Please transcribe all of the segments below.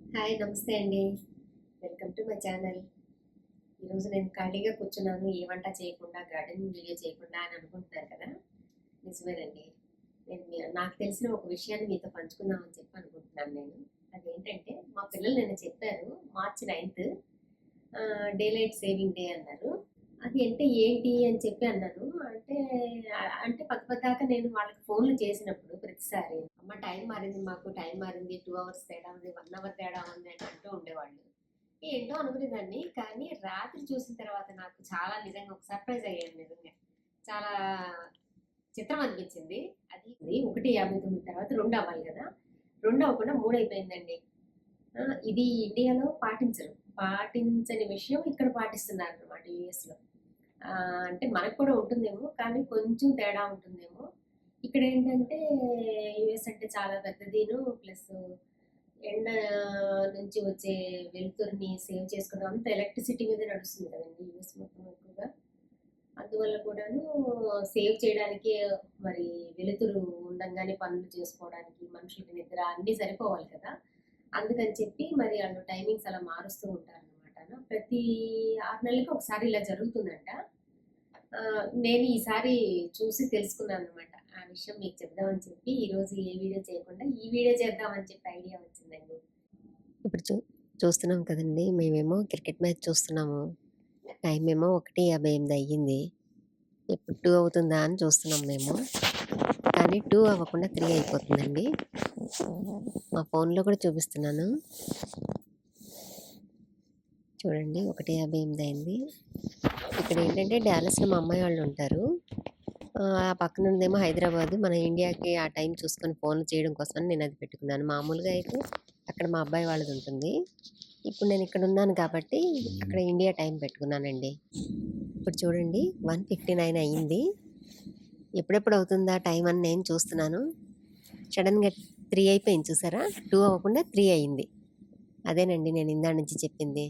Hi నమస్తే అండి. Welcome to my channel. ఈరోజు నేను ఖాళీగా కూర్చున్నాను. ఏ వంట చేయకుండా, గార్డెనింగ్ వీడియో చేయకుండా అని అనుకుంటున్నారు కదా! నిజమేనండి. నాకు తెలిసిన ఒక విషయాన్ని మీతో పంచుకుందామని చెప్పి అనుకుంటున్నాను నేను. అదేంటంటే మా పిల్లలు నిన్న చెప్పారు మార్చి 9థ్ డే లైట్ సేవింగ్ డే అన్నారు. అది అంటే ఏంటి అని చెప్పి అన్నాను. అంటే పద్దాక నేను వాళ్ళకి ఫోన్లు చేసినప్పుడు ప్రతిసారి అమ్మ టైం మారింది, మాకు టైం మారింది, 2 అవర్స్ తేడా ఉంది, 1 అవర్ తేడా ఉంది అని అంటూ ఉండేవాళ్ళు. ఏంటో అనుకునేదాన్ని. కానీ రాత్రి చూసిన తర్వాత నాకు చాలా నిజంగా ఒక సర్ప్రైజ్ అయ్యాను నిజంగా. చాలా చిత్రం అనిపించింది. అది 1:59 తర్వాత 2 అవ్వాలి కదా! 2 అవ్వకుండా 3 అయిపోయిందండి. ఇది ఇండియాలో పాటించరు. పాటించని విషయం ఇక్కడ పాటిస్తున్నారనమాట యూఎస్‌లో. అంటే మనకు కూడా ఉంటుందేమో, కానీ కొంచెం తేడా ఉంటుందేమో. ఇక్కడేంటంటే యూఎస్ అంటే చాలా పెద్దదిను. ప్లస్ ఎండ నుంచి వచ్చే వెలుతురుని సేవ్ చేసుకోవడం అంతా ఎలక్ట్రిసిటీ మీద నడుస్తుంది కదండీ యూఎస్ మొత్తం ఎక్కువగా. అందువల్ల కూడాను సేవ్ చేయడానికి మరి వెలుతురు ఉండంగానే పనులు చేసుకోవడానికి మనుషులకి నిద్ర అన్నీ సరిపోవాలి కదా! అందుకని చెప్పి మరి ఆళ్ళు టైమింగ్స్ అలా మారుస్తూ ఉంటారనమాట. ప్రతి 6 నెలలకి ఒకసారి ఇలా జరుగుతుందంట. నేను ఈసారి చూసి తెలుసుకున్నాననమాట. ఆ విషయం మీకు చెప్దామని చెప్పి ఈరోజు ఏ వీడియో చేయకుండా ఈ వీడియో చేద్దామని చెప్పి ఐడియా వచ్చిందండి. ఇప్పుడు చూస్తున్నాం కదండీ! మేమేమో క్రికెట్ మ్యాచ్ చూస్తున్నాము. టైం ఏమో 1:58 అయ్యింది. ఎప్పుడు 2 అవుతుందా అని చూస్తున్నాం మేము. కానీ 2 అవ్వకుండా 3 అయిపోతుందండి. మా ఫోన్‌లో కూడా చూపిస్తున్నాను. చూడండి 1:58 అయింది. ఇక్కడ ఏంటంటే డాలస్‌లో మా అమ్మాయి వాళ్ళు ఉంటారు. ఆ పక్కనుందేమో హైదరాబాదు. మన ఇండియాకి ఆ టైం చూసుకొని ఫోన్లు చేయడం కోసమని నేను అది పెట్టుకున్నాను. మామూలుగా అయితే అక్కడ మా అబ్బాయి వాళ్ళది ఉంటుంది. ఇప్పుడు నేను ఇక్కడ ఉన్నాను కాబట్టి అక్కడ ఇండియా టైం పెట్టుకున్నానండి. ఇప్పుడు చూడండి 1:59 అయింది. ఎప్పుడెప్పుడు అవుతుందా టైం అని నేను చూస్తున్నాను. సడన్‌గా 3 అయిపోయింది చూసారా? 2 అవ్వకుండా 3 అయింది. అదేనండి నేను ఇందాక నుంచి చెప్పింది.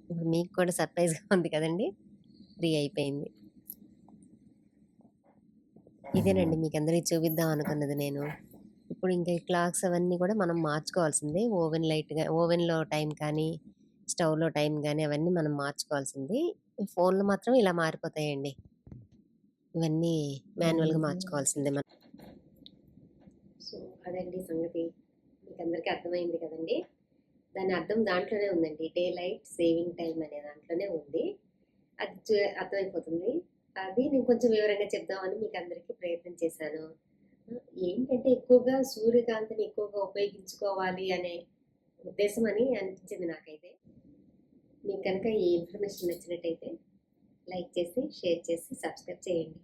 ఇప్పుడు మీకు కూడా సర్ప్రైజ్‌గా ఉంది కదండీ! 3 అయిపోయింది. ఇదేనండి మీకందరికి చూపిద్దాం అనుకున్నది నేను. ఇప్పుడు ఇంకా ఈ క్లాక్స్ అవన్నీ కూడా మనం మార్చుకోవాల్సిందే. ఓవెన్‌లో టైం కానీ, స్టవ్‌లో టైం గానీ అవన్నీ మనం మార్చుకోవాల్సింది. ఈ ఫోన్‌లో మాత్రం ఇలా మారిపోతాయండి. ఇవన్నీ మాన్యువల్‌గా మార్చుకోవాల్సిందే మనం. సో, అదండి సంగతి. మీకందరికీ అర్థమైంది కదండీ! దాని అర్థం దాంట్లోనే ఉందండి. డే లైట్ సేవింగ్ టైమ్ అనే దాంట్లోనే ఉంది. అది అర్థమైపోతుంది. అది నేను కొంచెం వివరంగా చెప్దామని మీకందరికీ ప్రయత్నం చేశాను. ఏంటంటే ఎక్కువగా సూర్యకాంతిని ఎక్కువగా ఉపయోగించుకోవాలి అనే ఉద్దేశం అని అనిపించింది నాకైతే. మీకు కనుక ఈ ఇన్ఫర్మేషన్ నచ్చినట్టయితే లైక్ చేసి, షేర్ చేసి, సబ్స్క్రైబ్ చేయండి.